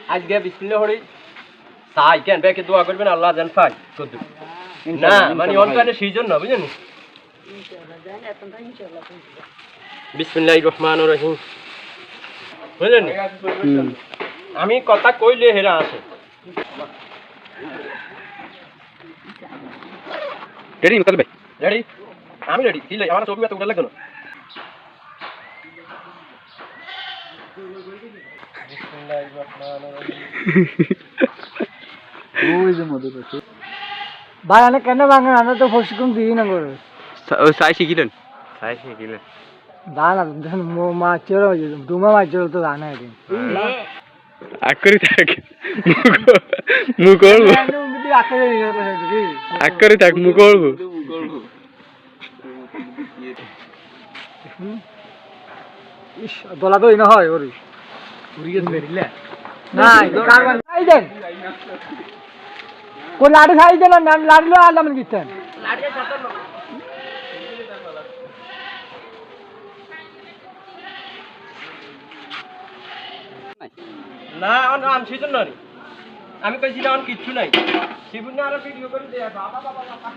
আজকে বিসমিল্লাহ হরি তাই কেন বেকে দোয়া করবেন আল্লাহ জান পাই করতে না মানে অনকানে সিজন না বুঝেন ইনশাআল্লাহ জান এখন তো ইনশাআল্লাহ বিসমিল্লাহির রহমানির রহিম বুঝলেন আমি কথা কইলে হেরা আসে রেডি মুতাল ভাই রেডি আমি রেডি কি লাই আমার ছবি এত উঠা লাগবে না বিসমিল্লাহির রহমানির রহিম ওই যে মধু আছে ভাই আনে কেন ভাঙা আনে তো প্রশিক্ষণ দিই না করে সাই শিখিলেন দানা মাছ চলো ডুমা মাছ চলো তো দানা এদিন আকরি থাক মু করব আকরি থাক মু করব ইস দলা তো ইনা হয় ওরি উড়িয়ে ধরিলে না কারবান খাই দেন কোন লাড়ি খাই দেন না লাড়ি লো আলাম দিতেন লাড়ি সাথে না আমি সিজন না আমি কইছিলাম কিচ্ছু নাই শিবুন আর ভিডিও করে দে বাবা বাবা বাবা